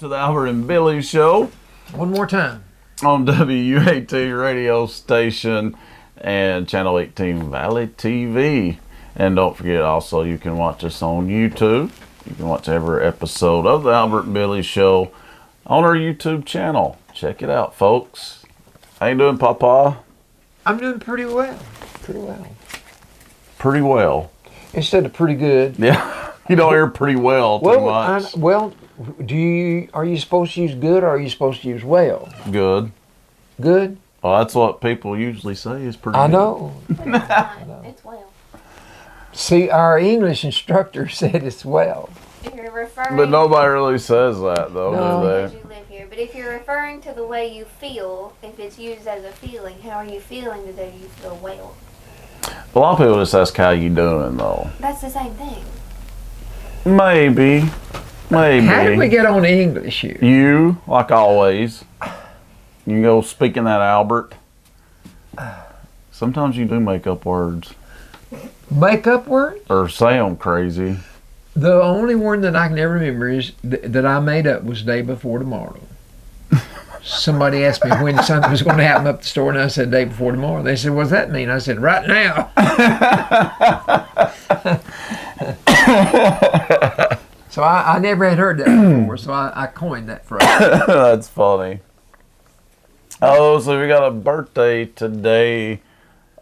to the Albert and Billy Show. One more time. On WUAT radio station and Channel 18 ValleyTV. And don't forget also you can watch us on YouTube. You can watch every episode of the Albert and Billy Show on our YouTube channel. Check it out, folks. How you doing, Papa? I'm doing pretty well. Pretty well. Instead of pretty good. Yeah, you don't hear pretty well too much. Are you supposed to use good or are you supposed to use well? Good. Good? Well, that's what people usually say is pretty good. I know. It's well. See, our English instructor said it's well. If you're referring, But nobody really says that, though, No. do because they? you live here. But if you're referring to the way you feel, if it's used as a feeling, how are you feeling today? You feel well. A lot of people just ask how you doing, though. That's the same thing. Maybe. How did we get on English here? You, like always, you go speaking that Albert. Sometimes you do make up words. Make up word? Or say them crazy. The only word that I can ever remember is that I made up was day before tomorrow. Somebody asked me when something was going to happen up the store, and I said day before tomorrow. They said, "What does that mean?" I said, "Right now." So I never had heard that before, so I coined that phrase. That's funny. Oh, so we got a birthday today,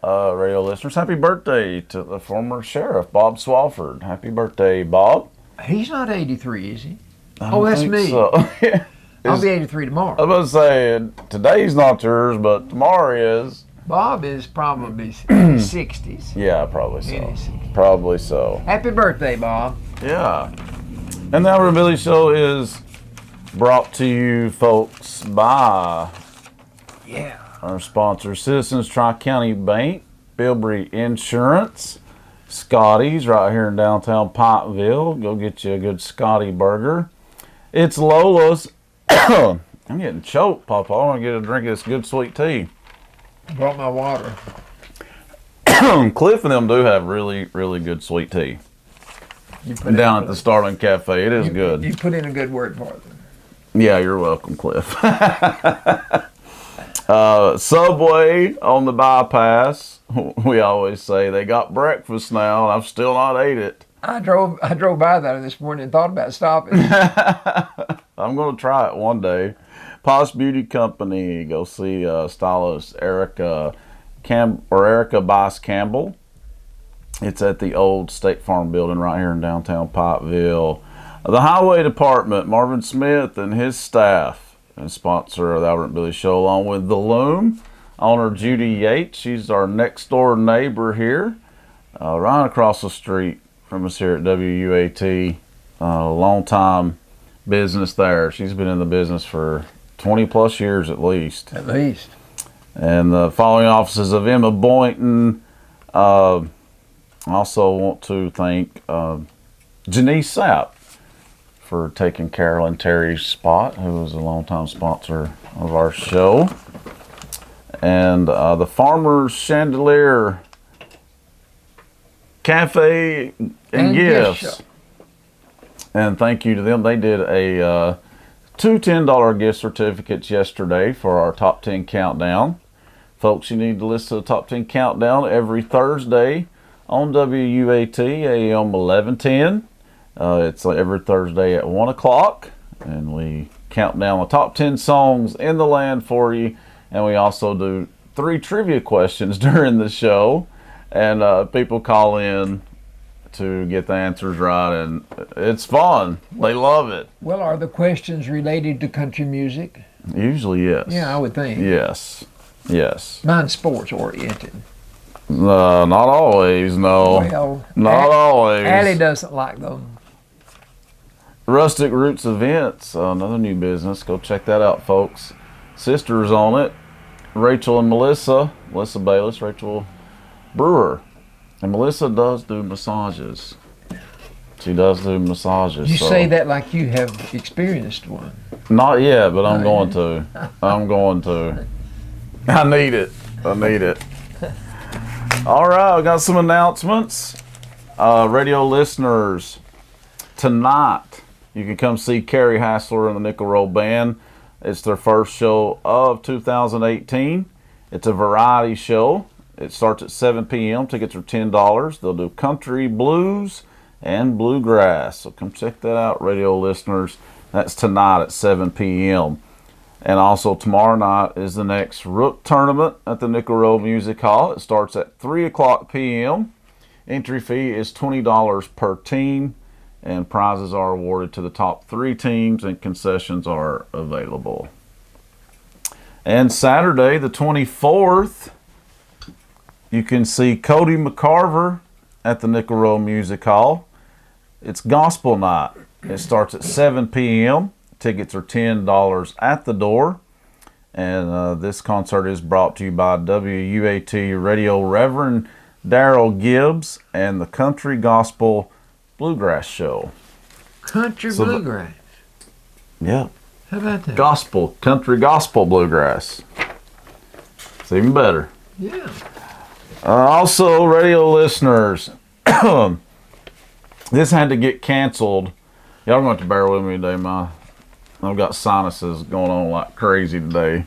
radio listeners. Happy birthday to the former sheriff, Bob Swafford. Happy birthday, Bob. He's not 83, is he? I Oh, don't that's think me. so. I'll be 83 tomorrow. I was about to say, today's not yours, but tomorrow is. Bob is probably 60s. Yeah, probably so. In his 60s. Probably so. Happy birthday, Bob. Yeah. And the Albert and Billy Show is brought to you, folks, by our sponsor, Citizens Tri-County Bank, Bilbrey Insurance, Scotty's right here in downtown Pikeville. Go get you a good Scotty burger. It's Lola's. I'm getting choked, Papa. I want to get a drink of this good sweet tea. Brought my water. Cliff and them do have really, really good sweet tea. Down at the Starling Cafe. It is good. You put in a good word for them. Yeah, you're welcome, Cliff. Subway on the bypass. We always say they got breakfast now, and I've still not ate it. I drove by there this morning and thought about stopping. I'm going to try it one day. Posh Beauty Company. Go see stylist Erica Bice Campbell. It's at the old State Farm building right here in downtown Pikeville. The Highway Department, Marvin Smith and his staff, and sponsor of the Albert and Billy Show, along with the Loom owner Judy Yates. She's our next door neighbor here, right across the street from us here at WUAT. Long time business there. She's been in the business for 20 plus years at least. At least. And the following offices of Emma Boynton. I also want to thank Janice Sapp for taking Carolyn Terry's spot, who was a longtime sponsor of our show. And the Farmer's Chandelier Cafe and Gifts. And thank you to them. They did two $10 gift certificates yesterday for our Top 10 Countdown. Folks, you need to listen to the Top 10 Countdown every Thursday on WUAT AM 1110. It's every Thursday at 1 o'clock. And we count down the top 10 songs in the land for you. And we also do 3 trivia questions during the show. And people call in to get the answers right, and it's fun. They love it. Well, are the questions related to country music? Usually, yes. Yeah, I would think. Yes. Mine's sports oriented. Not always, no. Well, not always. Allie doesn't like them. Rustic Roots Events, another new business. Go check that out, folks. Sisters on it. Rachel and Melissa Bayless, Rachel Brewer. And Melissa does do massages. She does do massages. You say that like you have experienced one. Not yet, but I'm going to. I'm going to. I need it. All right, I got some announcements. Radio listeners, tonight You can come see Carrie Hassler and the Nickel Roll Band. It's their first show of 2018. It's a variety show. It starts at 7 p.m. Tickets are $10. They'll do country, blues, and bluegrass. So come check that out, radio listeners. That's tonight at 7 p.m. And also tomorrow night is the next Rook Tournament at the Nickel Roll Music Hall. It starts at 3 o'clock p.m. Entry fee is $20 per team, and prizes are awarded to the top 3 teams, and concessions are available. And Saturday, the 24th, you can see Cody McCarver at the Nickel Roll Music Hall. It's Gospel Night. It starts at 7 p.m. Tickets are $10 at the door. And this concert is brought to you by WUAT Radio Reverend Daryl Gibbs and the Country Gospel Bluegrass Show. Country bluegrass. Yeah. How about that? Gospel, country gospel bluegrass. It's even better. Yeah. Also, radio listeners, this had to get canceled. Y'all going to bear with me today. I've got sinuses going on like crazy today,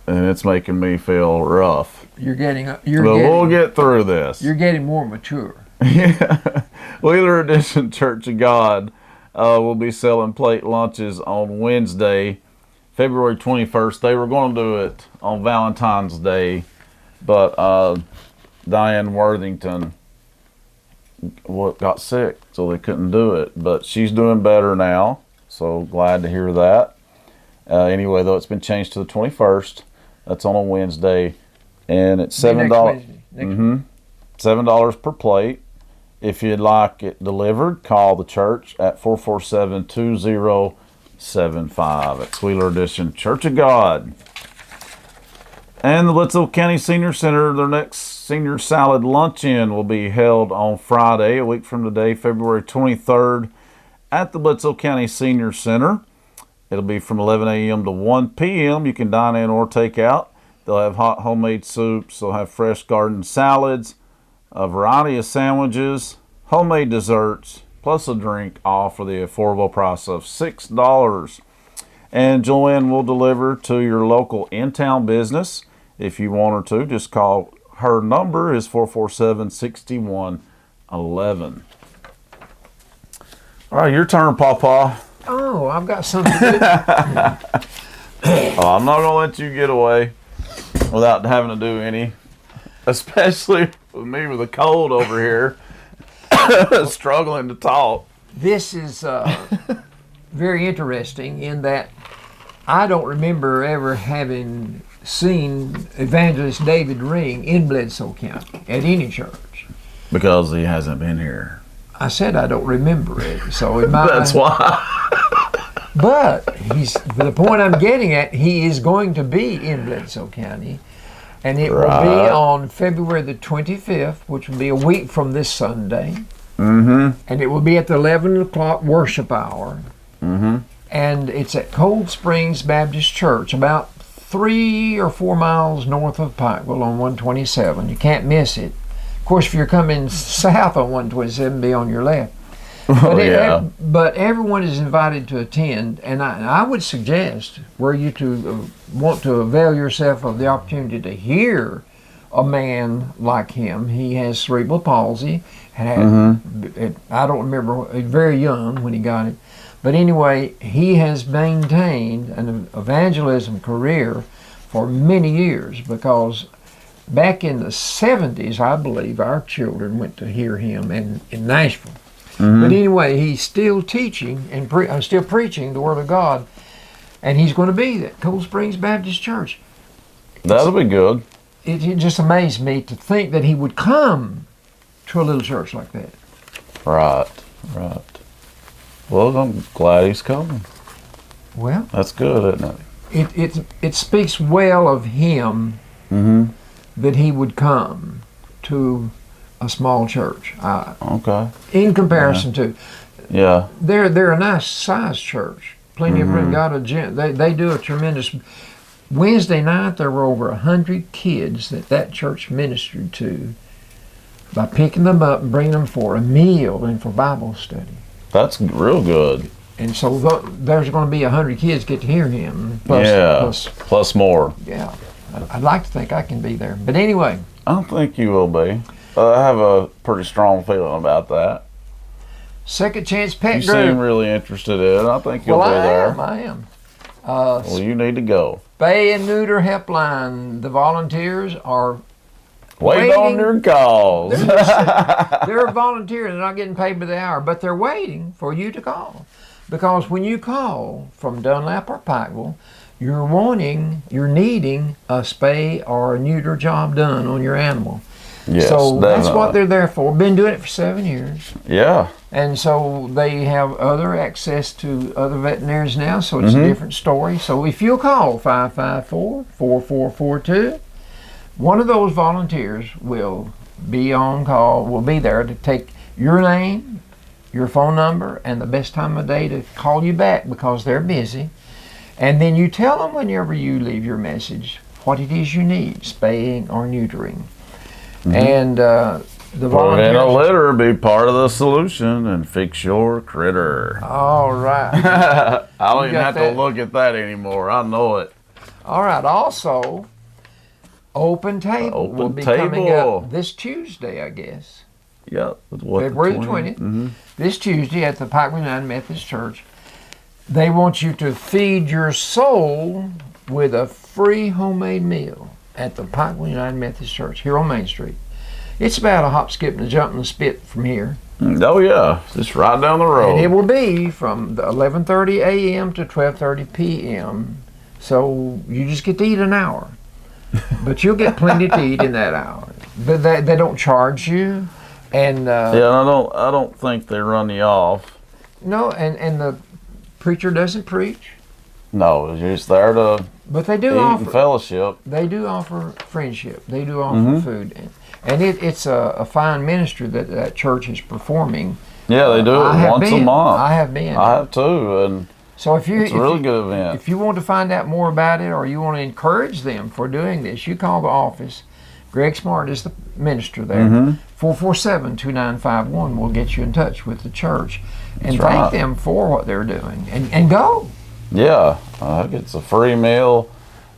and it's making me feel rough. We'll get through this. You're getting more mature. Yeah. Wheeler Edition Church of God will be selling plate lunches on Wednesday, February 21st. They were going to do it on Valentine's Day, but Diane Worthington got sick, so they couldn't do it. But she's doing better now, so glad to hear that. Anyway, though, it's been changed to the 21st. That's on a Wednesday, and it's $7. $7 per plate. If you'd like it delivered, call the church at 447-2075. It's Wheeler Edition Church of God. And the Little County Senior Center, their next Senior Salad Luncheon will be held on Friday, a week from today, February 23rd, at the Little County Senior Center. It'll be from 11 a.m. to 1 p.m. You can dine in or take out. They'll have hot homemade soups. They'll have fresh garden salads, a variety of sandwiches, homemade desserts, plus a drink, all for the affordable price of $6. And Joanne will deliver to your local in-town business. If you want her to, just call. Her number is 447-6111. All right, your turn, Pawpaw. Oh, I've got something to do. I'm not going to let you get away without having to do any, especially with me with a cold over here, struggling to talk. This is very interesting in that I don't remember ever having seen Evangelist David Ring in Bledsoe County at any church. Because he hasn't been here. I said I don't remember it, so it might. That's why. But the point I'm getting at, he is going to be in Bledsoe County. And it will be on February the 25th, which will be a week from this Sunday. Mm-hmm. And it will be at the 11 o'clock worship hour. Mm-hmm. And it's at Cold Springs Baptist Church, about 3 or 4 miles north of Pikeville on 127. You can't miss it. Of course, if you're coming south on 127, be on your left. But, but everyone is invited to attend, and I would suggest, were you to want to avail yourself of the opportunity to hear a man like him. He has cerebral palsy. I don't remember, very young when he got it. But anyway, he has maintained an evangelism career for many years, because back in the 70s, I believe, our children went to hear him in Nashville. Mm-hmm. But anyway, he's still teaching and still preaching the Word of God, and he's going to be at Cold Springs Baptist Church. That'll be good. It just amazed me to think that he would come to a little church like that. Right. Well, I'm glad he's coming. Well, that's good, isn't it? It speaks well of him that he would come to a small church. Okay. In comparison to, they're a nice sized church. Plenty of room. Got a gym. They do a tremendous. Wednesday night there were over 100 kids that church ministered to by picking them up and bringing them for a meal and for Bible study. That's real good. And so there's going to be 100 kids get to hear him. Plus more. Yeah. I'd like to think I can be there. But anyway. I don't think you will be. I have a pretty strong feeling about that. Second Chance Pet You Group. seem really interested in it. I think you'll be there. I am. Well, you need to go. Spay and Neuter Helpline. The volunteers are Wait on your calls. They're volunteers. They're not getting paid by the hour, but they're waiting for you to call. Because when you call from Dunlap or Pikeville, you're needing a spay or a neuter job done on your animal. Yes, so that's definitely. what they're there for. Been doing it for 7 years. Yeah. And so they have other access to other veterinarians now, so it's a different story. So if you'll call 554-4442, one of those volunteers will be on call, will be there to take your name, your phone number, and the best time of day to call you back because they're busy. And then you tell them whenever you leave your message what it is you need, spaying or neutering. And the Put it volunteers... in a litter, be part of the solution, and fix your critter. All right. I don't even got have that? to look at that anymore. I know it. All right. Also, Open Table will be coming up this Tuesday, I guess. Yep. February 20th. This Tuesday at the Pikeville United Methodist Church. They want you to feed your soul with a free homemade meal at the Pikeville United Methodist Church here on Main Street. It's about a hop, skip, and a jump and a spit from here. Oh, yeah. Just right down the road. And it will be from 11:30 a.m. to 12:30 p.m. So you just get to eat an hour. But you'll get plenty to eat in that hour. But they don't charge you. And I don't think they run you off. no, and the preacher doesn't preach. No, you're just there to But they do eat offer and fellowship. They do offer friendship. They do offer food, and it's a fine ministry that church is performing. Yeah, they do it once a month. I have been. I have too, and So if it's a really good event. If you want to find out more about it, or you want to encourage them for doing this, you call the office. Greg Smart is the minister there. 447-2951 will get you in touch with the church, and That's thank right. them for what they're doing, and go. Yeah, it's a free meal,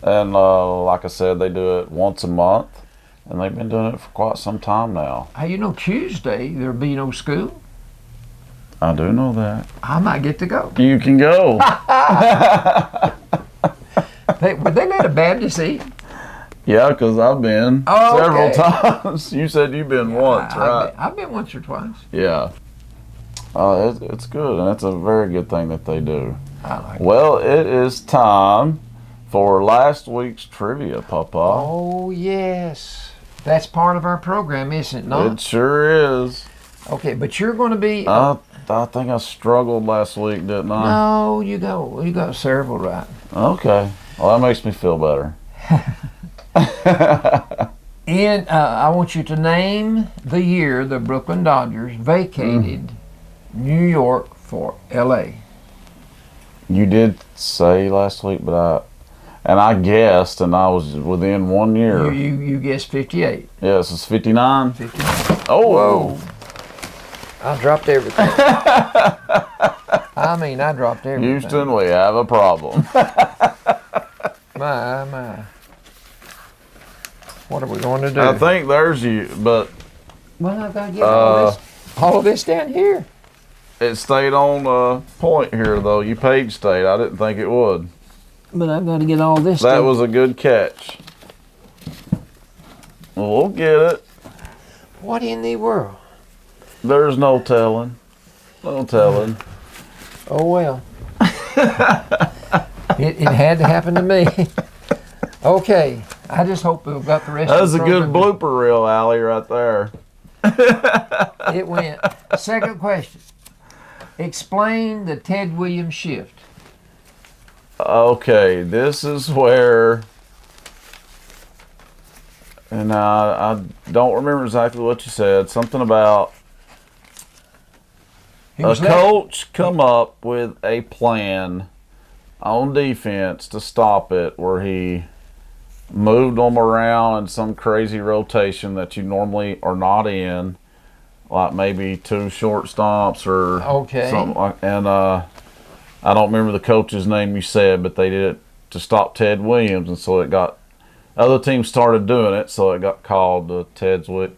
and like I said, they do it once a month, and they've been doing it for quite some time now. Hey, Tuesday there'll be no school. I do know that. I might get to go. You can go. Would they let a Baptist eat? Yeah, because I've been Oh, several okay. times. You said you've been once, right? I've been once or twice. Yeah. It's good, and it's a very good thing that they do. I like it. Well, it is time for last week's trivia, Papa. Oh, yes. That's part of our program, isn't it not? It sure is. Okay, but you're going to be... I think I struggled last week, didn't I? no, you got several right. Okay. Well, that makes me feel better. I want you to name the year the Brooklyn Dodgers vacated New York for L.A. You did say last week, but I guessed, and I was within 1 year. You guessed 58. Yes, it's 59. 59. Oh, Whoa. I dropped everything. I dropped everything. Houston, we have a problem. My. What are we going to do? I think there's you, but Well, I've got to get all of this down here. it stayed on point here, though. You page stayed. I didn't think it would. But I've got to get all this That down. was a good catch. Well, we'll get it. What in the world? There's no telling. No telling. Oh, well. it had to happen to me. Okay. I just hope we've got the rest That was of a the good program. blooper reel, Allie, right there. It went. Second question. Explain the Ted Williams shift. Okay, this is where, and I don't remember exactly what you said. Something about He a was left- coach come up with a plan on defense to stop it, where he moved them around in some crazy rotation that you normally are not in, like maybe 2 shortstops or Okay. something like. And I don't remember the coach's name you said, but they did it to stop Ted Williams, and so it got. Other teams started doing it, so it got called the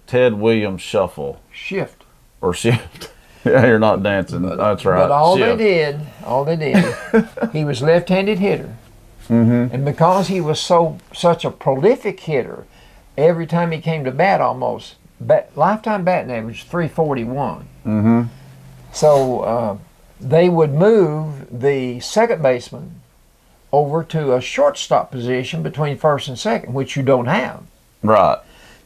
Ted Williams Shuffle Shift. or Shift. Yeah, you're not dancing. That's right. But all Shift. they did, he was left-handed hitter. Mm-hmm. And because he was such a prolific hitter, every time he came to bat, lifetime batting average 341. Mm-hmm. So they would move the second baseman over to a shortstop position between first and second, which you don't have. Right.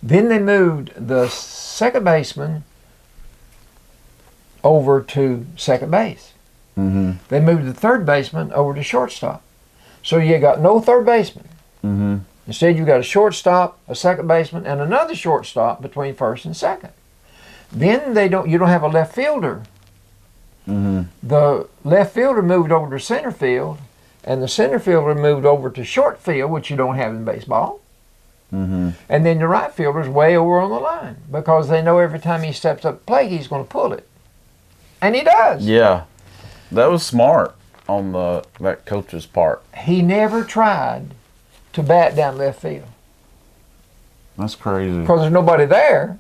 Then they moved the second baseman over to second base. Mm-hmm. They moved the third baseman over to shortstop. So you got no third baseman. Mm-hmm. Instead, you got a shortstop, a second baseman, and another shortstop between first and second. Then you don't have a left fielder. Mm-hmm. The left fielder moved over to center field, and the center fielder moved over to short field, which you don't have in baseball. Mm-hmm. And then the right fielder's way over on the line because they know every time he steps up the plate, he's going to pull it. And he does. Yeah. That was smart on that coach's part. He never tried to bat down left field That's crazy. because there's nobody there.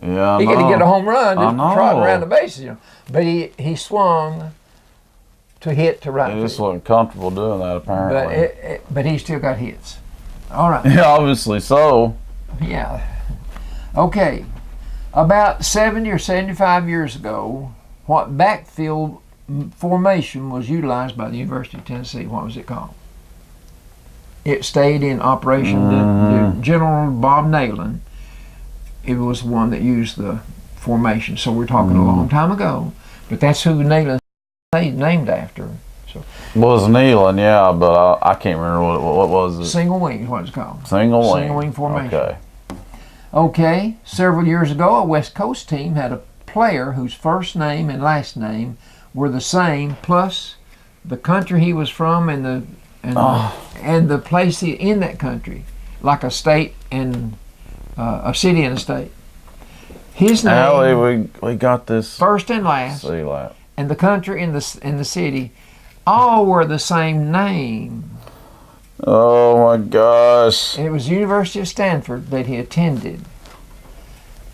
Yeah, I He know. could get a home run I just know. trotting around the bases, But he swung to hit to right He just field. wasn't comfortable doing that, apparently. But he still got hits. All right. Yeah, obviously so. Yeah. Okay. About 70 or 75 years ago, what backfield formation was utilized by the University of Tennessee? What was it called? It stayed in operation. The General Bob Nayland, it was the one that used the formation. So we're talking a long time ago. But that's who Nayland named after. So Was Nealon, yeah, but I can't remember what was it. single wing is what it's called. Single wing. Single wing formation. Okay. Okay, several years ago, a West Coast team had a player whose first name and last name were the same, plus the country he was from and the place in that country, like a state and a city and a state. His name, Allie, we got this. first and last, See that. and the country and the city, all were the same name. Oh my gosh. And it was University of Stanford that he attended.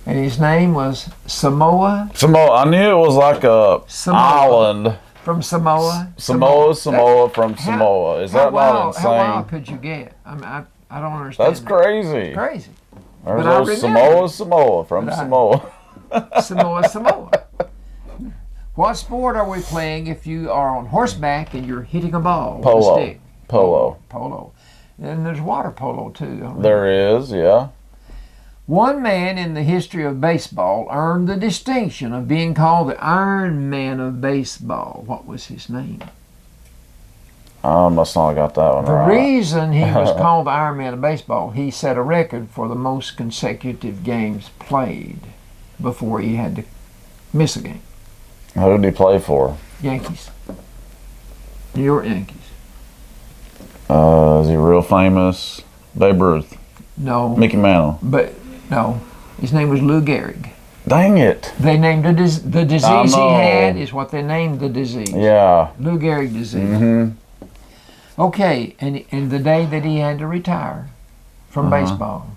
And his name was Samoa. I knew it was like a Samoa. island. From Samoa. Samoa from How- Samoa. Is how that wild, not insane? How wild could you get? I mean, I don't understand. That's crazy. Crazy. There's But I those remember. Samoa from But I- Samoa. Samoa. What sport are we playing if you are on horseback and you're hitting a ball with a Polo. stick? Polo. Polo. And there's water polo too. There is, yeah. One man in the history of baseball earned the distinction of being called the Iron Man of baseball. What was his name? I must not have got that one The right. reason he was called the Iron Man of baseball, he set a record for the most consecutive games played before he had to miss a game. Who did he play for? Yankees. New York Yankees. Is he real famous? Babe Ruth. No. Mickey Mantle. But no. His name was Lou Gehrig. Dang it. They named the disease I he know. had is what they named the disease. Yeah. Lou Gehrig disease. Mm-hmm. Okay, and the day that he had to retire from baseball,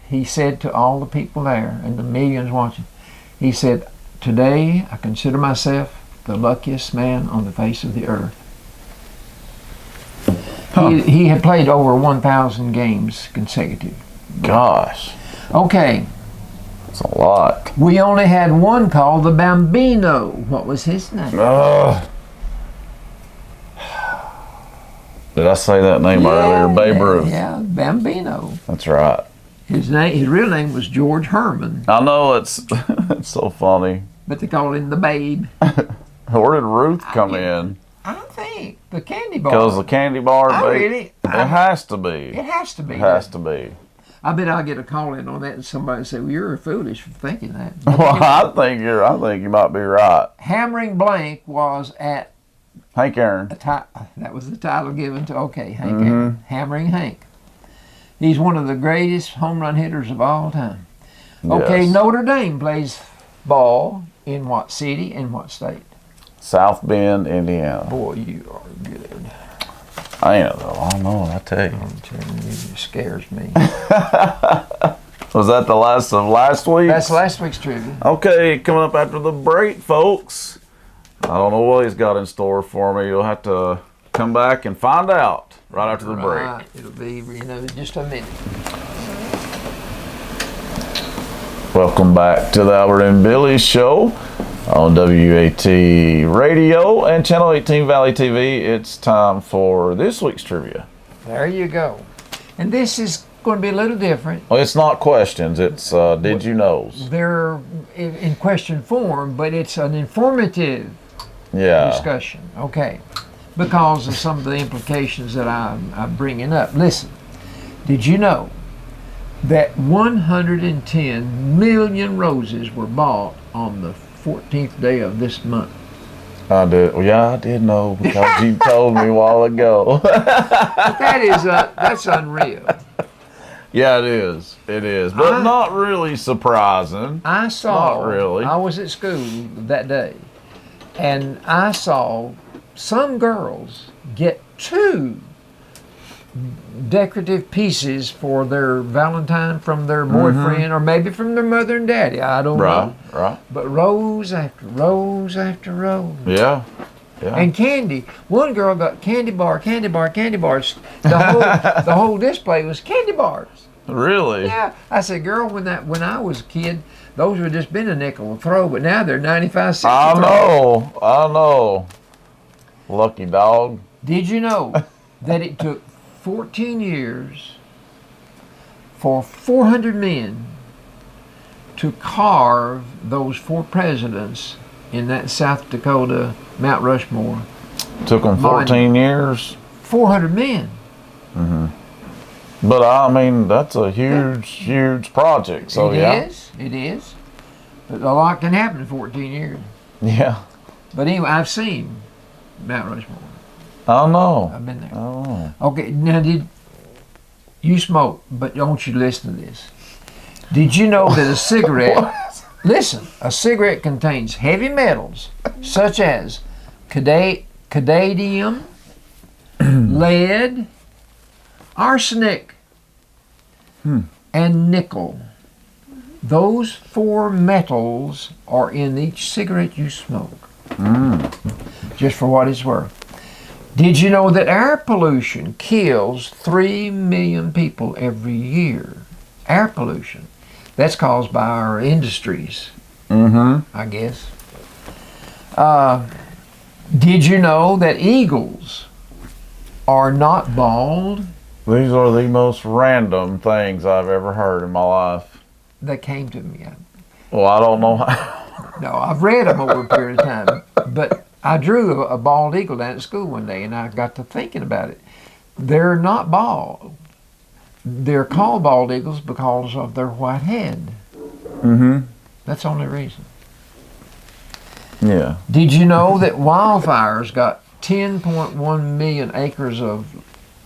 he said to all the people there and the millions watching, he said, "Today I consider myself the luckiest man on the face of the earth." He had played over 1,000 games consecutive. Gosh. Okay, That's a lot. we only had one called the Bambino. What was his name? Did I say that name earlier? Babe Ruth. Yeah, Bambino. That's right. His real name was George Herman, I know it's it's so funny. but they called him the Babe. Where did Ruth come in? I think the candy bar. Because the candy bar, it I- has to be. It has to be. It has to be. I bet I'll get a call in on that and somebody say, "Well, you're foolish for thinking that." Well, I think you might be right. Hammering blank was at Hank Aaron. that was the title given to Hank Aaron. Hammering Hank. He's one of the greatest home run hitters of all time. Okay, Yes. Notre Dame plays ball in what city and what state? South Bend, Indiana. Boy, you are good. I am though. I don't know. I tell you. I'm telling you, it scares me. Was that the last of last week? That's last week's trivia. Okay, coming up after the break, folks. I don't know what he's got in store for me. You'll have to come back and find out right after the break. Right. It'll be, just a minute. Welcome back to the Albert and Billy Show on WAT Radio and Channel 18 Valley TV. It's time for this week's trivia. There you go. And this is going to be a little different. Well, it's not questions. It's did you knows. They're in question form, but it's an informative discussion. Okay. Because of some of the implications that I'm bringing up. Listen, did you know that 110 million roses were bought on the 14th day of this month? I did. Well, yeah, I did know because you told me a while ago. But that's unreal. Yeah, it is. It is, but not really surprising. Not really. I was at school that day, and I saw some girls get 2 decorative pieces for their Valentine from their boyfriend, or maybe from their mother and daddy. I don't know. Right. But rows after rows after rows. Yeah. And candy. One girl got candy bars. The whole display was candy bars. Really? Yeah. I said, girl, when I was a kid, those would have just been a nickel a throw, but now they're 95 cents a throw. I know. Lucky dog. Did you know that it took 14 years for 400 men to carve those 4 presidents in that South Dakota Mount Rushmore? Took them 14 years. 400 men. But I mean, that's a huge project. So It is. But a lot can happen in 14 years. Yeah. But anyway, I've seen Mount Rushmore. I know. I've been there. Oh. Okay, now you smoke, but I want you to listen to this. Did you know that a cigarette, a cigarette contains heavy metals such as cadmium, lead, arsenic, and nickel. Those 4 metals are in each cigarette you smoke. Just for what it's worth. Did you know that air pollution kills 3 million people every year? Air pollution. That's caused by our industries, I guess. Did you know that eagles are not bald? These are the most random things I've ever heard in my life. They came to me. Well, I don't know how. No, I've read them over a period of time, but I drew a bald eagle down at school one day, and I got to thinking about it. They're not bald. They're called bald eagles because of their white head. That's the only reason. Yeah. Did you know that wildfires got 10.1 million acres of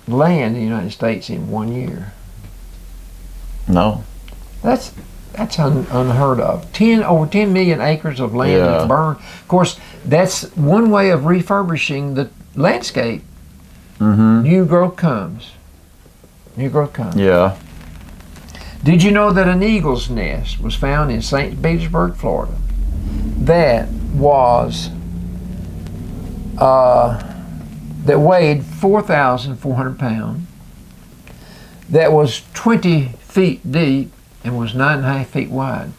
land in the United States in 1 year? No. That's unheard of. Over 10 million acres of land that burned. Of course, that's one way of refurbishing the landscape. New growth comes. Yeah. Did you know that an eagle's nest was found in St. Petersburg, Florida? That weighed 4,400 pounds. That was 20 feet deep and was 9.5 feet wide.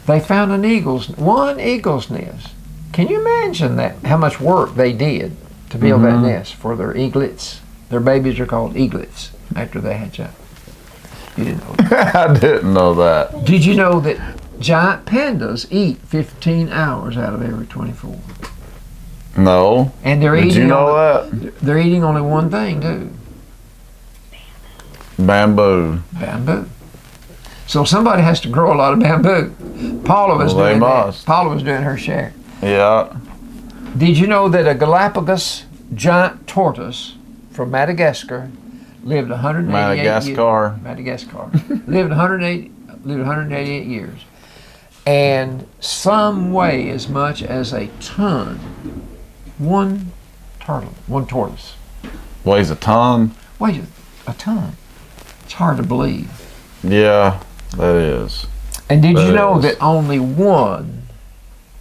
They found one eagle's nest. Can you imagine that? How much work they did to build that nest for their eaglets. Their babies are called eaglets after they hatch out. You didn't know that. I didn't know that. Did you know that giant pandas eat 15 hours out of every 24? No. And they're Did eating you know that? They're eating only one thing too. Bamboo. So somebody has to grow a lot of bamboo. Paula was doing that. Paula was doing her share. Yeah. Did you know that a Galapagos giant tortoise from Madagascar lived 188 years? Madagascar. Lived 188 years. and some weigh as much as a ton. One tortoise Weighs a ton. weighs a ton. It's hard to believe. Yeah, that is. And did you That know is. that only one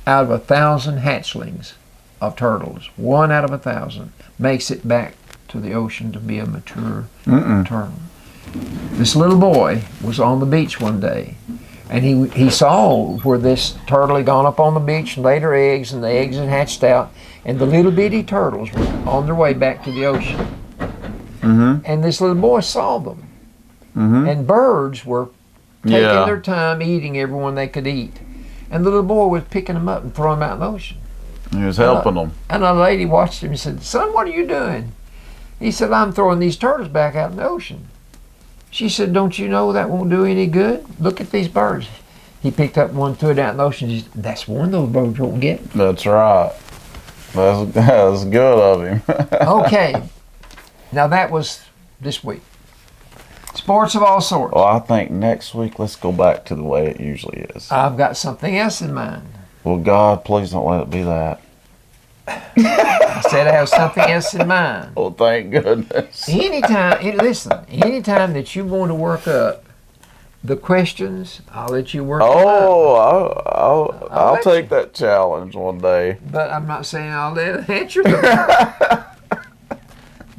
out of 1,000 hatchlings of turtles, one out of 1,000, makes it back to the ocean to be a mature turtle? This little boy was on the beach one day, and he saw where this turtle had gone up on the beach and laid her eggs, and the eggs had hatched out, and the little bitty turtles were on their way back to the ocean. And this little boy saw them. And birds were taking their time eating everyone they could eat. And the little boy was picking them up and throwing them out in the ocean. He was helping them. And a lady watched him and said, "Son, what are you doing?" He said, "I'm throwing these turtles back out in the ocean." She said, "Don't you know that won't do any good? Look at these birds." He picked up one, threw it out in the ocean. She said, "That's one of those birds won't get." That's right. That's good of him. Okay. Now that was this week. Sports of all sorts. Well, I think next week let's go back to the way it usually is. I've got something else in mind. Well, God, please don't let it be that. I said I have something else in mind. Oh, thank goodness. Anytime that you want to work up the questions, I'll let you work them up. Oh, I'll let take that challenge one day. But I'm not saying I'll let answer them.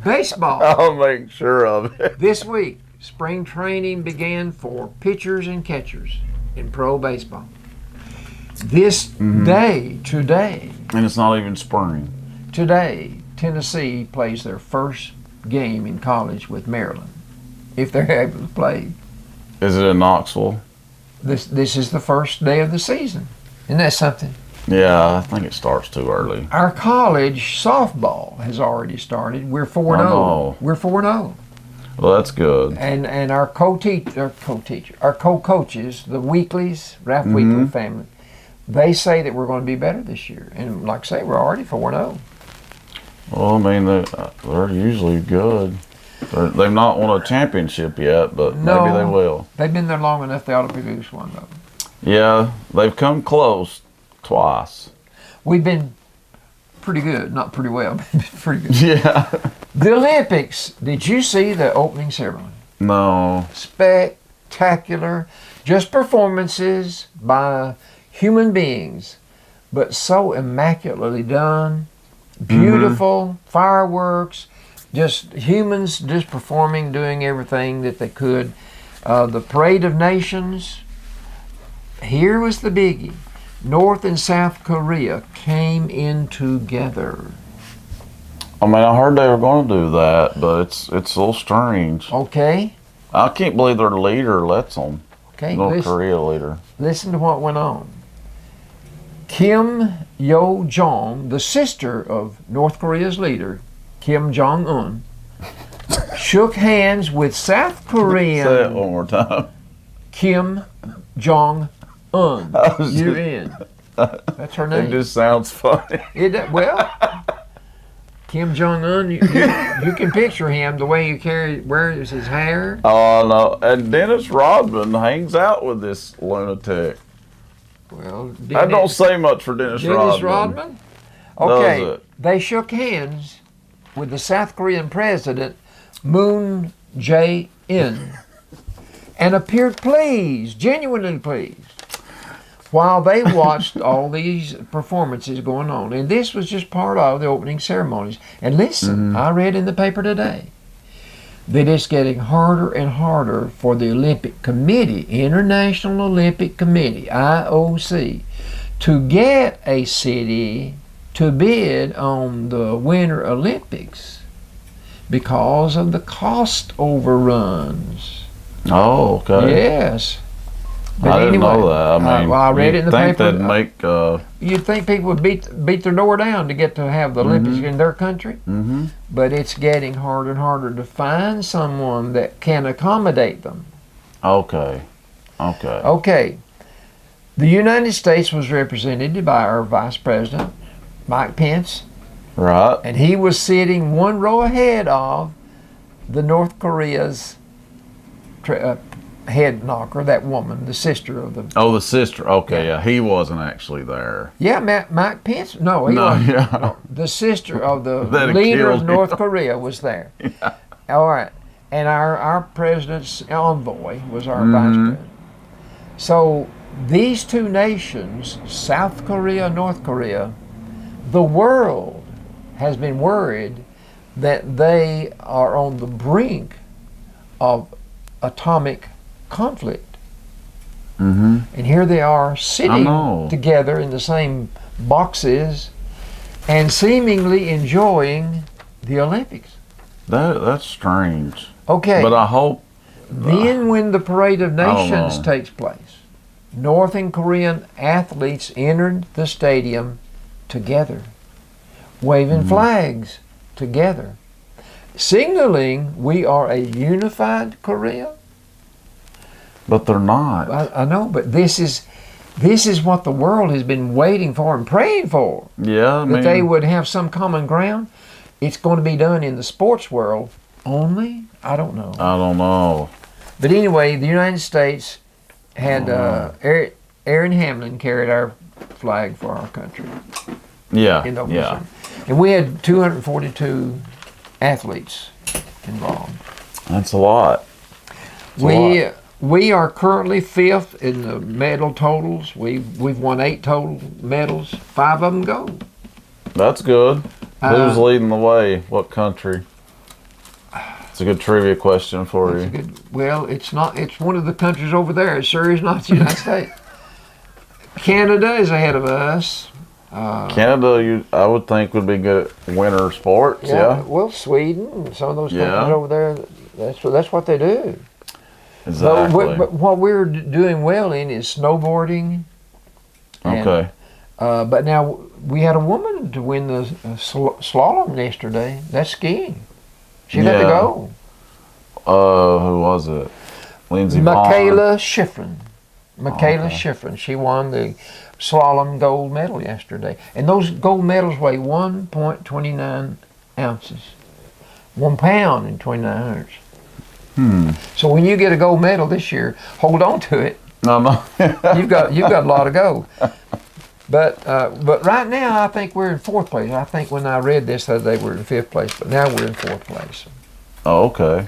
Baseball. I'll make sure of it. This week, spring training began for pitchers and catchers in pro baseball. This day, today, And it's not even spring. Tennessee plays their first game in college with Maryland, if they're able to play. Is it in Knoxville? This is the first day of the season. Isn't that something? Yeah, I think it starts too early. Our college softball has already started. We're 4-0. Oh. We're 4-0. Well, that's good. And our co-coaches, the Weekleys, Ralph Weekly family, they say that we're going to be better this year. And like I say, we're already 4-0. Well, I mean, they're usually good. They've not won a championship yet, but maybe they will. They've been there long enough, they ought to produce one, though. Yeah, they've come close twice. We've been pretty good. Not pretty well, but pretty good. Yeah. The Olympics. Did you see the opening ceremony? No. Spectacular. Just performances by human beings, but so immaculately done. Beautiful. Fireworks. Just humans just performing, doing everything that they could. The Parade of Nations. Here was the biggie. North and South Korea came in together. I mean, I heard they were going to do that, but it's a little strange. Okay. I can't believe their leader lets them. Okay. North Korea leader. Listen to what went on. Kim Yo-jong, the sister of North Korea's leader, Kim Jong-un, shook hands with South Say it Korean one more time. Kim Jong-un. UN. That's her name. It just sounds funny. Well, Kim Jong-un, you can picture him, the way he wears his hair. Oh, no. And Dennis Rodman hangs out with this lunatic. Well, That don't say much for Dennis Rodman. Okay, Does it? they shook hands with the South Korean president, Moon Jae-in, and appeared pleased, genuinely pleased, while they watched all these performances going on. And this was just part of the opening ceremonies. And listen, I read in the paper today that it's getting harder and harder for the Olympic Committee, International Olympic Committee, IOC, to get a city to bid on the Winter Olympics because of the cost overruns. Oh, okay. Yes. But I didn't anyway, know that. I mean, well, I read it in the think paper. they'd make. You'd think people would beat their door down to get to have the Olympics in their country, but it's getting harder and harder to find someone that can accommodate them. Okay. Okay. The United States was represented by our Vice President, Mike Pence, Right. and he was sitting one row ahead of the North Korea's head knocker, that woman, the sister of the. Oh, the sister. Okay, yeah. He wasn't actually there. Yeah, Mike Pence. No, he wasn't. Yeah. No, the sister of the That leader of killed North him. Korea was there. Yeah. All right, and our president's envoy was our vice president. So these two nations, South Korea, North Korea, the world has been worried that they are on the brink of atomic conflict. And here they are sitting together in the same boxes and seemingly enjoying the Olympics. That's strange. Okay. But I hope. Then when the Parade of Nations know. takes place, North and Korean athletes entered the stadium together, waving flags together, signaling we are a unified Korea. But they're not. I know, but this is what the world has been waiting for and praying for. Yeah, I mean, That they would have some common ground. It's going to be done in the sports world only. I don't know. I don't know. But anyway, the United States had Aaron Hamlin carried our flag for our country. Yeah, In Oklahoma yeah. City. And we had 242 athletes involved. That's a lot. We are currently 5th in the medal totals. We've won 8 total medals, 5 of them gold. That's good. Who's leading the way? What country? It's a good trivia question for you. Well, it's not. It's one of the countries over there. It sure is not the United States. Canada is ahead of us. Canada, I would think, would be good at winter sports. Yeah. Well, Sweden and some of those countries Yeah. over there. That's what they do. Exactly. But what we're doing well in is snowboarding. And, Okay. but now we had a woman to win the slalom yesterday. That's skiing. She got to Yeah. go. Who was it? Lindsey Vonn. Michaela Schifrin. Michaela Okay. Schifrin. She won the slalom gold medal yesterday. And those gold medals weigh 1.29 ounces. 1 pound and 29 ounces. So when you get a gold medal this year, hold on to it. No. You've got a lot of gold. But right now, I think we're in 4th place. I think when I read this the other day, we're in 5th place, but now we're in 4th place. Oh, okay.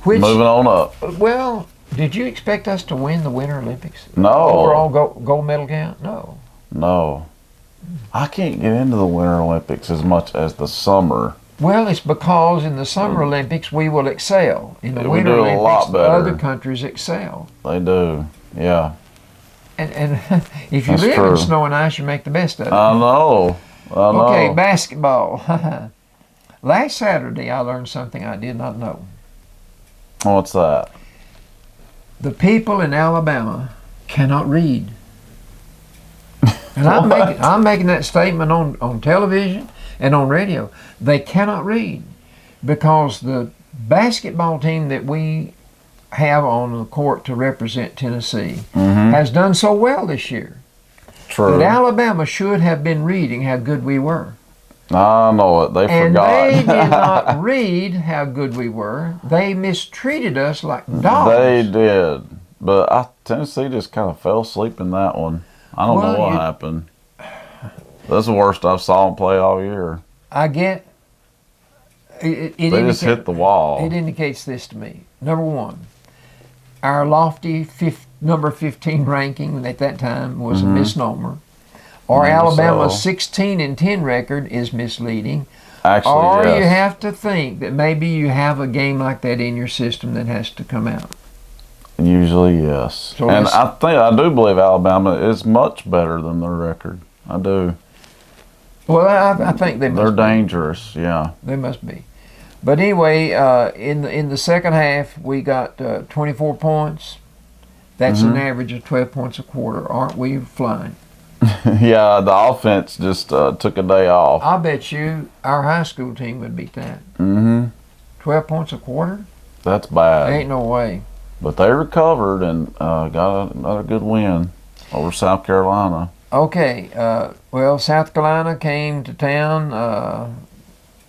Which, Moving on up. well, did you expect us to win the Winter Olympics? No. Overall gold medal count? No. I can't get into the Winter Olympics as much as the summer. Well, it's because in the Summer Olympics we will excel. In the We Winter do a Olympics, lot better. other countries excel. They do. Yeah. And if you That's live true. in snow and ice, you make the best of it. I know. Okay, basketball. Last Saturday, I learned something I did not know. What's that? The people in Alabama cannot read. And What? I'm making that statement on television and on radio. They cannot read because the basketball team that we have on the court to represent Tennessee has done so well this year. True. That Alabama should have been reading how good we were. I know it. They And forgot. they did not read how good we were. They mistreated us like dogs. They did. But Tennessee just kind of fell asleep in that one. I don't know what happened. That's the worst I've saw them play all year. I get it. They just hit the wall. It indicates this to me. Number one, our lofty number 15 ranking at that time was a misnomer. Or Maybe Alabama's so. 16-10 record is misleading. Actually, Or yes. you have to think that maybe you have a game like that in your system that has to come out. Usually, yes. So And let's- I do believe Alabama is much better than their record. I do. Well, I think they They're must be. dangerous. Yeah. They must be. But anyway, in the second half, we got 24 points. That's an average of 12 points a quarter. Aren't we flying? Yeah. The offense just took a day off. I bet you our high school team would beat that. 12 points a quarter? That's bad. Ain't no way. But they recovered and got another good win over South Carolina. Okay, well, South Carolina came to town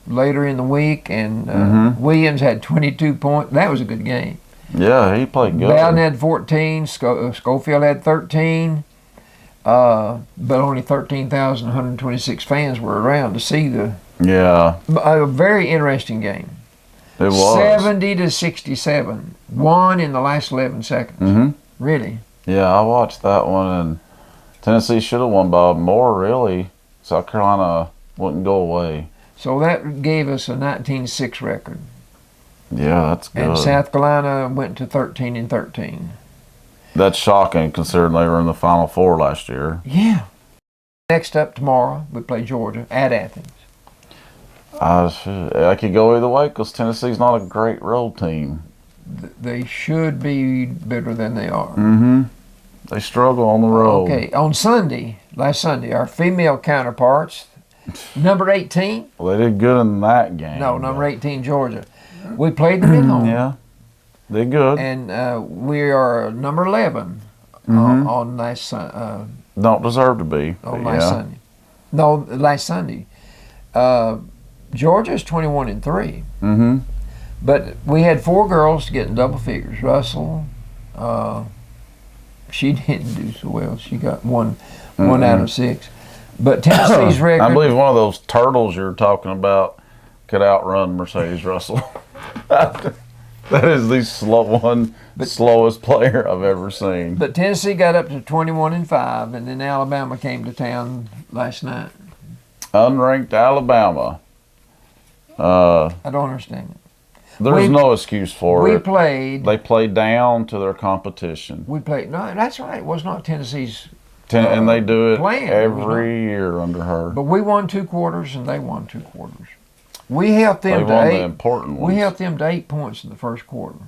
later in the week, and Williams had 22 points. That was a good game. Yeah, he played good. Bowden had 14. Schofield had 13. But only 13,126 fans were around to see a very interesting game. It was 70-67, won in the last 11 seconds. Mm-hmm. Really? Yeah, I watched that one, and Tennessee should have won by more. Really, South Carolina wouldn't go away. So that gave us a 19-6 record. Yeah, that's good. And South Carolina went to 13-13. That's shocking considering they were in the Final Four last year. Yeah. Next up tomorrow, we play Georgia at Athens. I could go either way because Tennessee's not a great road team. They should be better than they are. Mm-hmm. They struggle on the road. Okay, on last Sunday, our female counterparts, number 18. Well, they did good in that game. No, number 18, Georgia. We played them at home. Yeah, they good. And we are number 11 on last Sunday. Don't deserve to be. On last Sunday. No, last Sunday. Georgia's 21-3. Mm-hmm. But we had 4 girls getting double figures. Russell, she didn't do so well. She got one out of 6. But Tennessee's record. I believe one of those turtles you're talking about could outrun Mercedes Russell. That is the slowest player I've ever seen. But Tennessee got up to 21-5, and then Alabama came to town last night. Unranked Alabama. I don't understand it. There's no excuse for it. They played down to their competition. No, that's right. It was not Tennessee's. And they do it plan. every year under her. But we won 2 quarters, and they won 2 quarters. We helped them to 8. The important ones. We helped them to 8 points in the first quarter.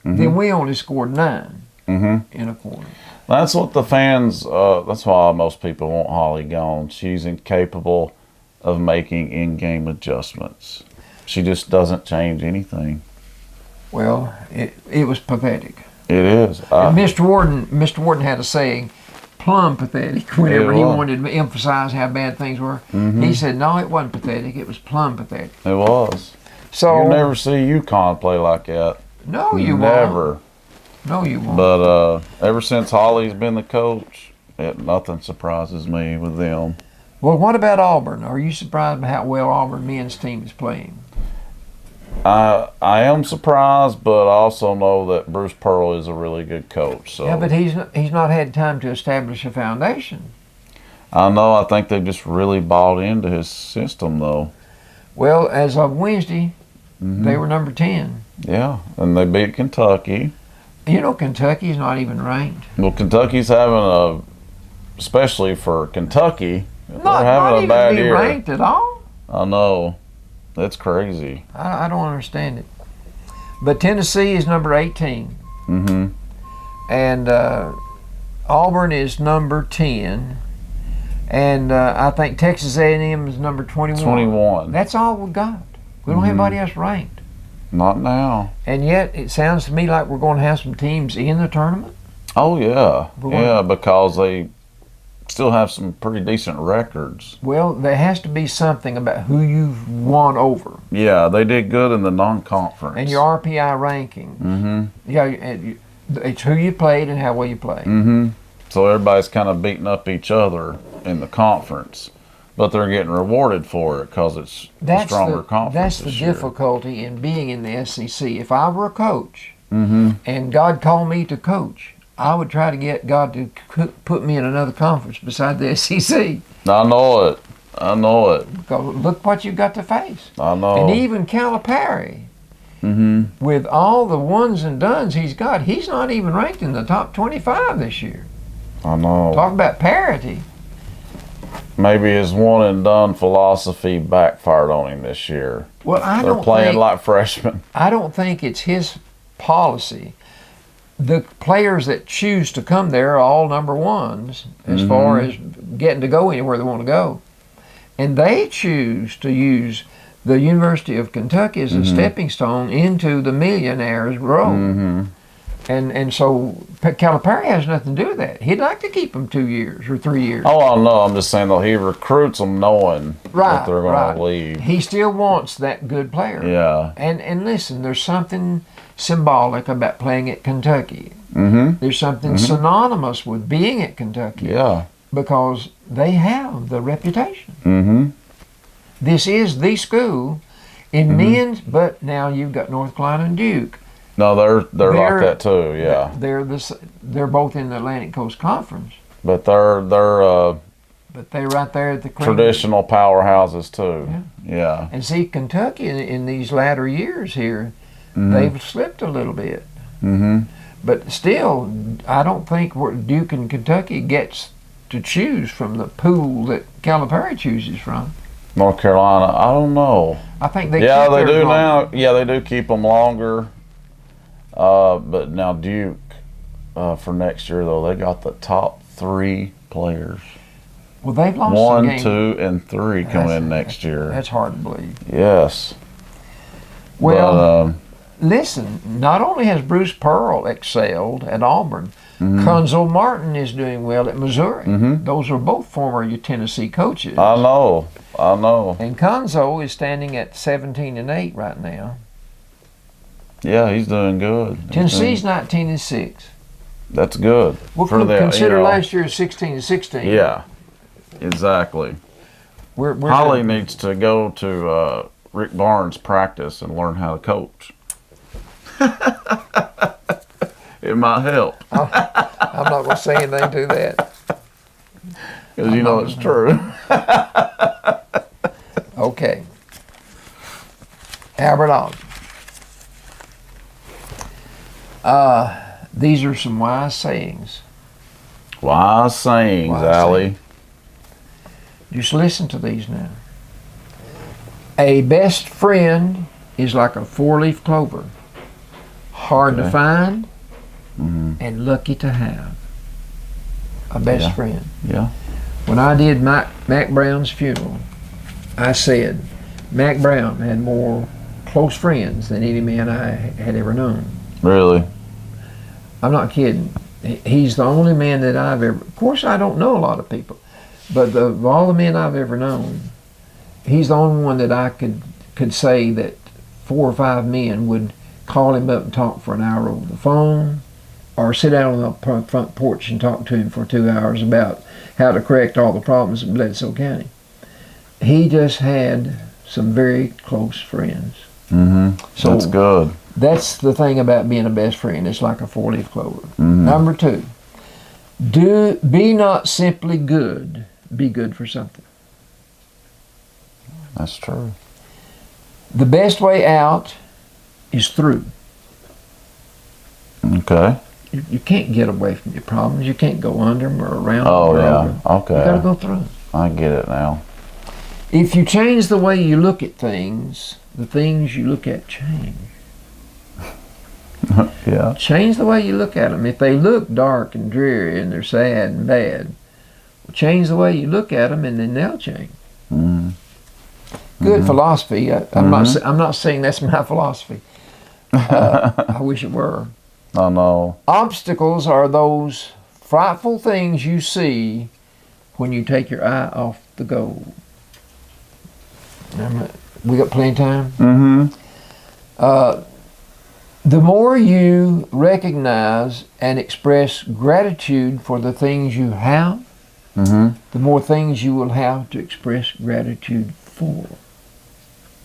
Mm-hmm. Then we only scored 9 in a quarter. That's what the fans. That's why most people want Holly gone. She's incapable of making in-game adjustments. She just doesn't change anything. Well, it was pathetic. It is. And Mr. Warden had a saying, plumb pathetic, whenever he wanted to emphasize how bad things were. Mm-hmm. He said, no, it wasn't pathetic. It was plumb pathetic. It was. You never see UConn play like that. No, you never. Won't. No, you won't. But ever since Holly's been the coach, nothing surprises me with them. Well, what about Auburn? Are you surprised by how well Auburn men's team is playing? I am surprised, but I also know that Bruce Pearl is a really good coach. So. Yeah, but he's not had time to establish a foundation. I know. I think they've just really bought into his system, though. Well, as of Wednesday, they were number 10. Yeah, and they beat Kentucky. You know, Kentucky's not even ranked. Well, Kentucky's having especially for Kentucky, they're having a bad year. Not even ranked at all? I know. That's crazy. I don't understand it. But Tennessee is number 18. Mm-hmm. And Auburn is number 10. And I think Texas A&M is number 21. 21. That's all we got. We don't have anybody else ranked. Not now. And yet it sounds to me like we're going to have some teams in the tournament. Oh, yeah. Yeah, because they still have some pretty decent records. Well, there has to be something about who you've won over. Yeah, they did good in the non-conference. And your RPI ranking. Mm-hmm. Yeah, it's who you played and how well you played. Mm-hmm. So everybody's kind of beating up each other in the conference, but they're getting rewarded for it because it's a stronger conference. That's the difficulty in being in the SEC. If I were a coach and God called me to coach, I would try to get God to put me in another conference beside the SEC. I know it. I know it. Because look what you've got to face. I know. And even Calipari, with all the ones and dones he's got, he's not even ranked in the top 25 this year. I know. Talk about parity. Maybe his one and done philosophy backfired on him this year. Well, They're playing like freshmen. I don't think it's his policy. The players that choose to come there are all number ones as far as getting to go anywhere they want to go. And they choose to use the University of Kentucky as a stepping stone into the millionaires' road. And so Calipari has nothing to do with that. He'd like to keep them 2 years or 3 years. Oh, I know. I'm just saying, though, he recruits them knowing that they're going to leave. He still wants that good player. Yeah. And listen, there's something symbolic about playing at Kentucky. Mm-hmm. There's something synonymous with being at Kentucky. Yeah. Because they have the reputation. Mm-hmm. This is the school in men's, but now you've got North Carolina and Duke. No, they're like that too. Yeah. They're both in the Atlantic Coast Conference. But they're But they're right there at the traditional powerhouses too. Yeah. And see, Kentucky in these latter years here, they've slipped a little bit. Mm-hmm. But still, I don't think Duke and Kentucky gets to choose from the pool that Calipari chooses from. North Carolina, I don't know. I think they Yeah, keep they theirs do longer. now. Yeah, they do keep them longer. But now Duke, for next year though, they got the top 3 players. Well, they've lost 1, some games. 2, and 3 come in next year. That's hard to believe. Yes. Well, listen, not only has Bruce Pearl excelled at Auburn, Conzo Martin is doing well at Missouri. Those are both former Tennessee coaches. I know. And Conzo is standing at 17-8 right now. Yeah, he's doing good. Tennessee's 19-6. That's good. We'll for them, consider last year 16-16. Yeah, exactly. We're Holly needs to go to Rick Barnes' practice and learn how to coach. It might help. I'm not going to say anything to that. Because you know it's true. Okay. Albert Alden. These are some wise sayings. Wise sayings, Wise Allie. Just listen to these now. A best friend is like a 4-leaf clover. Hard to find and lucky to have. A best friend. Yeah. When I did Mac Brown's funeral, I said Mac Brown had more close friends than any man I had ever known. Really? I'm not kidding. He's the only man that I've ever... Of course, I don't know a lot of people, but of all the men I've ever known, he's the only one that I could say that 4 or 5 men would call him up and talk for an hour over the phone, or sit out on the front porch and talk to him for 2 hours about how to correct all the problems in Bledsoe County. He just had some very close friends. So that's good. That's the thing about being a best friend. It's like a 4-leaf clover. Number 2, be not simply good, be good for something. That's true. The best way out is through. Okay. You can't get away from your problems. You can't go under them or around them. Oh, or yeah. over them. Okay. You got to go through them. I get it now. If you change the way you look at things, the things you look at change. Yeah. Change the way you look at them. If they look dark and dreary and they're sad and bad, change the way you look at them and then they'll change. Good philosophy. I'm not saying that's my philosophy. I wish it were. I know. Obstacles are those frightful things you see when you take your eye off the goal. Remember, we got plenty of time? The more you recognize and express gratitude for the things you have, the more things you will have to express gratitude for.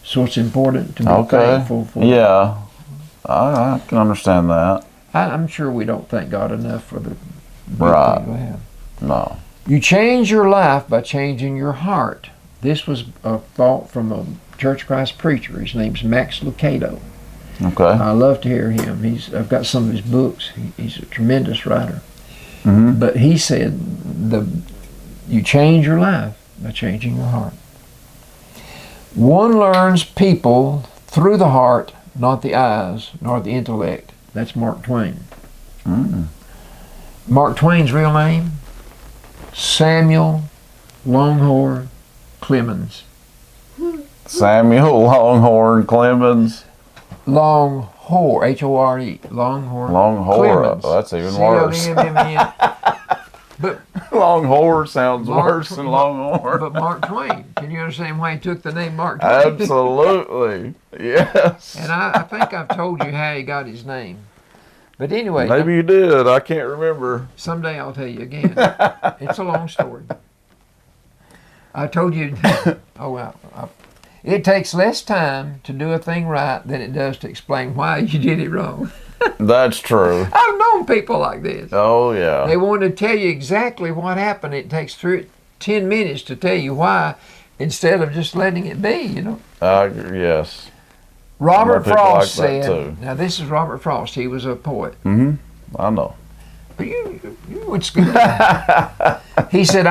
So it's important to be thankful for. Yeah, I can understand that. I'm sure we don't thank God enough for the good Right. things we have. No. You change your life by changing your heart. This was a thought from a Church of Christ preacher. His name's Max Lucado. Okay. I love to hear him. I've got some of his books. He's a tremendous writer. But he said, you change your life by changing your heart. One learns people through the heart, not the eyes, nor the intellect. That's Mark Twain. Mark Twain's real name? Samuel Longhorn Clemens. Samuel Longhorn Clemens. Longhorn, H-O-R-E, Longhorn. Longhorn. Clemens. Oh, that's even worse. C-L-E-M-M-E-N. But Long whore sounds Mark worse than long whore. But Mark Twain. Can you understand why he took the name Mark Twain? Absolutely. Yes. And I think I've told you how he got his name. But anyway. Maybe you did. I can't remember. Someday I'll tell you again. It's a long story. I told you, it takes less time to do a thing right than it does to explain why you did it wrong. That's true. I've known people like this. Oh, yeah. They want to tell you exactly what happened. It takes 10 minutes to tell you why instead of just letting it be, you know. Yes. Robert Frost like that, said, too. now this is Robert Frost. He was a poet. Mm-hmm. I know. But you went to school. He said,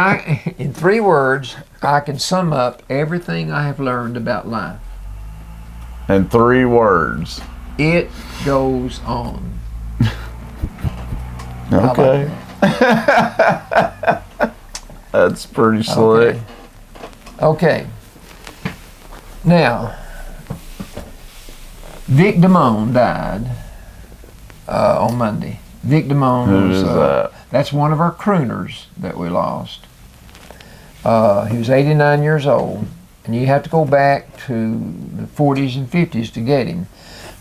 in 3 words, I can sum up everything I have learned about life. In 3 words. It goes on. Okay. That's pretty slick. Okay. Now, Vic Damone died on Monday. Vic Damone Who was is that? That's one of our crooners that we lost. He was 89 years old, and you have to go back to the 40s and 50s to get him.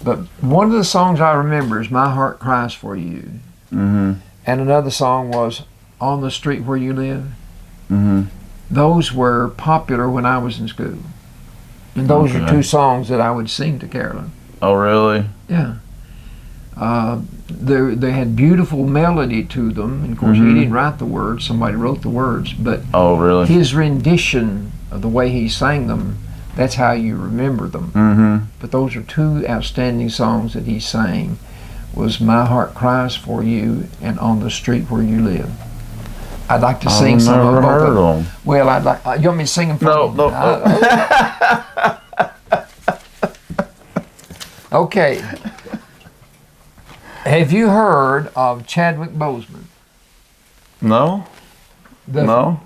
But one of the songs I remember is "My Heart Cries for You," Mm-hmm. and another song was "On the Street Where You Live." Mm-hmm. Those were popular when I was in school, and those are 2 songs that I would sing to Carolyn. Oh, really? Yeah. They had beautiful melody to them. And of course, he didn't write the words. Somebody wrote the words. But Oh, really? his rendition of the way he sang them, that's how you remember them. Mm-hmm. But those are 2 outstanding songs that he sang. Was "My Heart Cries for You" and "On the Street Where You Live." I'd like to sing some of both of them. Well, I'd like. You want me to sing them for you? No. Okay. Have you heard of Chadwick Boseman? No? No.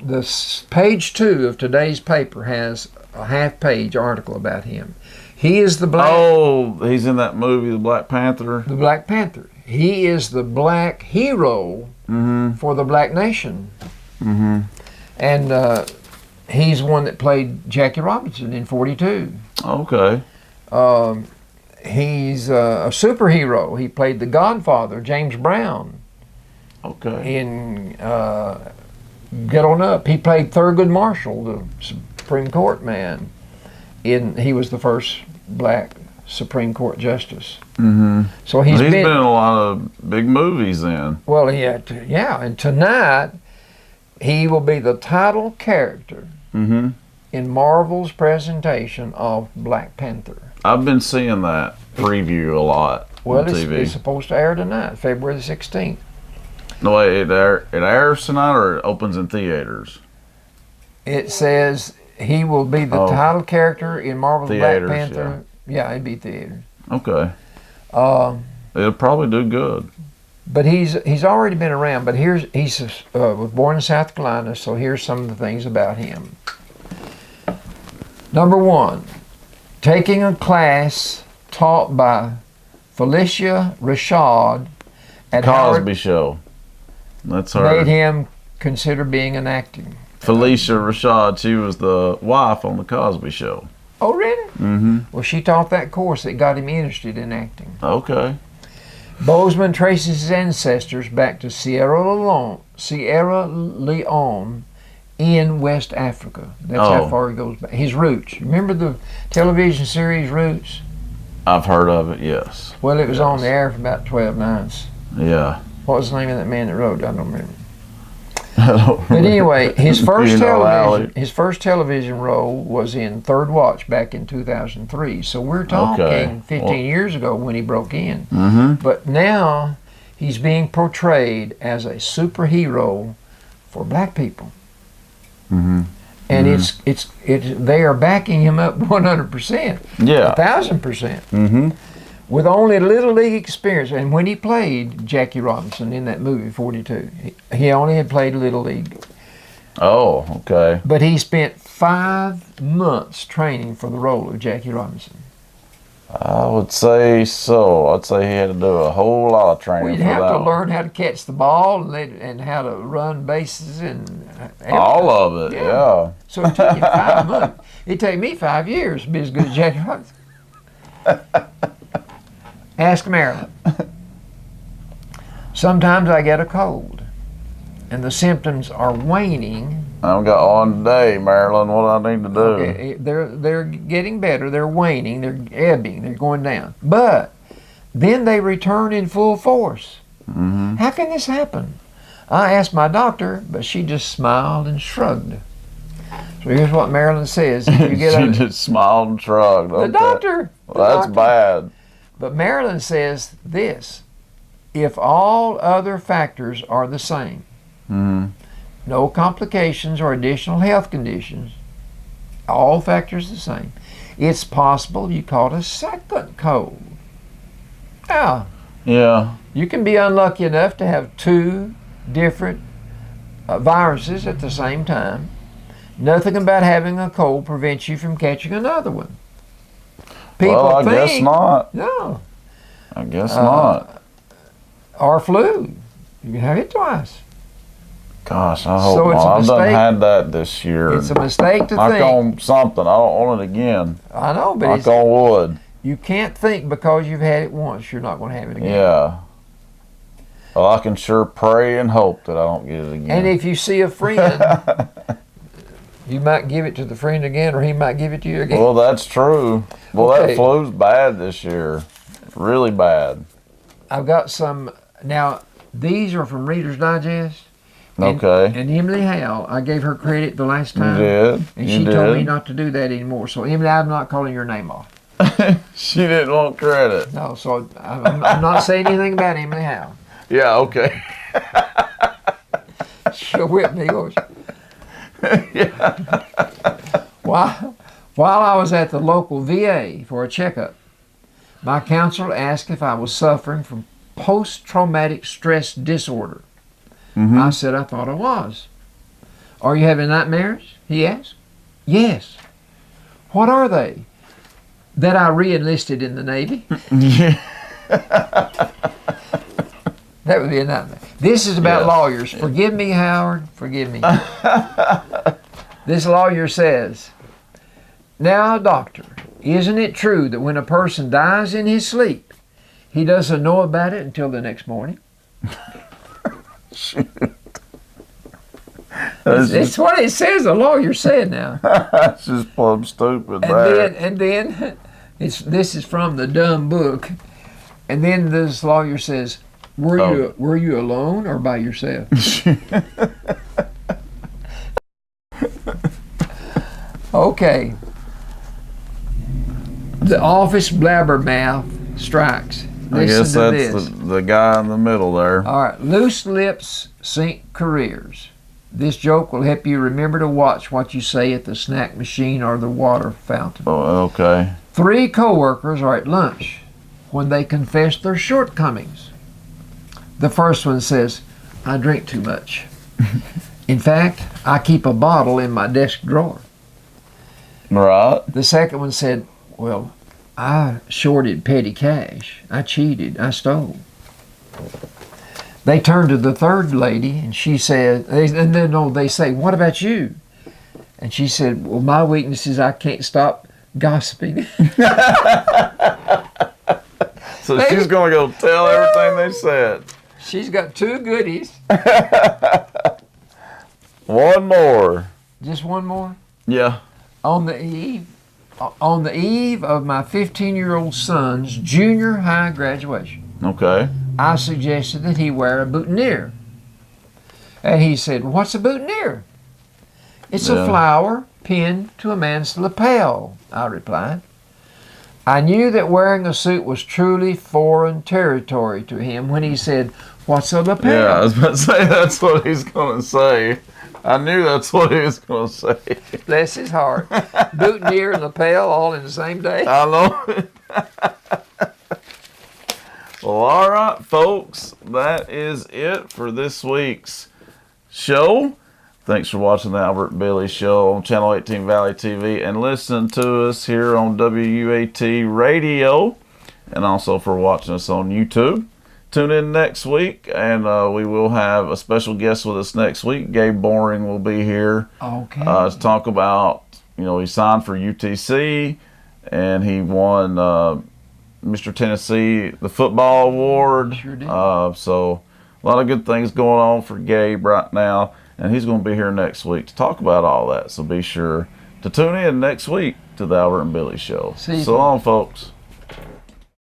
Page 2 of today's paper has a half-page article about him. He is the black. Oh, he's in that movie, The Black Panther. The Black Panther. He is the black hero for the black nation. Mm-hmm. And he's the one that played Jackie Robinson in 42. Okay. He's a superhero. He played the Godfather, James Brown, Okay. in Get On Up. He played Thurgood Marshall, the Supreme Court man. He was the first black Supreme Court justice. Mm-hmm. So He's been in a lot of big movies then. Well, and tonight he will be the title character Mm-hmm. in Marvel's presentation of Black Panther. I've been seeing that preview a lot Well, on TV. it's supposed to air tonight, February the 16th. No, wait, it airs tonight or it opens in theaters? It says he will be the title character in Marvel's Theaters, Black Panther. Yeah, it'd be theaters. Okay. It'll probably do good. But he's already been around. But he was born in South Carolina, so here's some of the things about him. Number 1, taking a class taught by Felicia Rashad at Cosby Howard Show. That's her. made him consider being an acting. Felicia Rashad, she was the wife on the Cosby Show. Oh, really? Mm-hmm. Well, she taught that course that got him interested in acting. Okay. Boseman traces his ancestors back to Sierra Leone in West Africa. That's how far he goes back. His roots. Remember the television series Roots? I've heard of it, yes. Well, it was on the air for about 12 nights. Yeah. What was the name of that man that wrote it? I don't remember. But anyway, his first television role was in Third Watch back in 2003. So we're talking 15 years ago when he broke in. Mm-hmm. But now he's being portrayed as a superhero for black people. Mm-hmm. And they are backing him up 100%. Yeah. 1,000%. Mm-hmm. With only little league experience. And when he played Jackie Robinson in that movie, 42, he only had played little league. Oh, okay. But he spent 5 months training for the role of Jackie Robinson. I would say so. I'd say he had to do a whole lot of training Well, you'd for have that to one. learn how to catch the ball and how to run bases and everything. All of it, yeah. So it took you 5 months. It'd take me 5 years to be as good as Jackie Robinson. Ask Marilyn. Sometimes I get a cold, and the symptoms are waning. I've got one today, Marilyn. What do I need to do? Okay, they're getting better. They're waning. They're ebbing. They're going down. But then they return in full force. Mm-hmm. How can this happen? I asked my doctor, but she just smiled and shrugged. So here's what Marilyn says. If you get She just smiled and shrugged. the Okay. doctor. Well, that's bad. But Marilyn says this: if all other factors are the same, Mm-hmm. no complications or additional health conditions, all factors the same, it's possible you caught a second cold. Now, Yeah. you can be unlucky enough to have 2 different viruses at the same time. Nothing about having a cold prevents you from catching another one. Well, I guess not. No. I guess not. Or flu. You can have it twice. Gosh, I hope So it's a not. I've done mistake. had that this year. It's a mistake to Knock think. on something. I don't want it again. I know, but Knock on wood. you can't think because you've had it once, you're not going to have it again. Yeah. Well, I can sure pray and hope that I don't get it again. And if you see a friend, you might give it to the friend again, or he might give it to you again. Well, that's true. Well, Okay. that flu's bad this year. Really bad. I've got some. Now, these are from Reader's Digest. And, Okay. And Emily Howe, I gave her credit the last You time. did. And You she did. told me not to do that anymore. So, Emily, I'm not calling your name off. She didn't want credit. No, so I'm not saying anything about Emily Howe. Yeah, okay. She'll whip me, won't she? While I was at the local VA for a checkup, my counselor asked if I was suffering from post-traumatic stress disorder. Mm-hmm. I said I thought I was. Are you having nightmares? He asked. Yes. What are they? That I re-enlisted in the Navy? Yeah. That would be a nightmare. This is about Yes. lawyers. Forgive me, Howard. Forgive me. This lawyer says, now, doctor, isn't it true that when a person dies in his sleep, he doesn't know about it until the next morning? It's what it says, the lawyer said now. That's just plumb stupid. And then this is from the dumb book. And then this lawyer says, were you alone or by yourself? Okay. The office blabbermouth strikes. I guess Listen to that's this. the guy in the middle there. All right. Loose lips sink careers. This joke will help you remember to watch what you say at the snack machine or the water fountain. Oh, okay. 3 coworkers are at lunch when they confess their shortcomings. The first one says, I drink too much. In fact, I keep a bottle in my desk drawer. Right. The second one said, well, I shorted petty cash. I cheated. I stole. They turned to the third lady and she said, and then they say, what about you? And she said, well, my weakness is I can't stop gossiping. So she's going to go tell everything they said. She's got 2 goodies. One more. Just one more. Yeah. On the eve of my 15-year-old son's junior high graduation, Okay. I suggested that he wear a boutonniere. And he said, what's a boutonniere? It's a flower pinned to a man's lapel, I replied. I knew that wearing a suit was truly foreign territory to him when he said, what's a lapel? Yeah, I was about to say that's what he's going to say. I knew that's what he was going to say. Bless his heart. Boutonniere and lapel all in the same day. I know. Well, all right, folks. That is it for this week's show. Thanks for watching the Albert and Billy Show on Channel 18 Valley TV, and listen to us here on WUAT Radio, and also for watching us on YouTube. Tune in next week, and we will have a special guest with us next week. Gabe Boring will be here to talk about, he signed for UTC, and he won Mr. Tennessee, the football award. Sure did. So a lot of good things going on for Gabe right now, and he's going to be here next week to talk about all that. So be sure to tune in next week to the Albert and Billy Show. See you. So long, folks.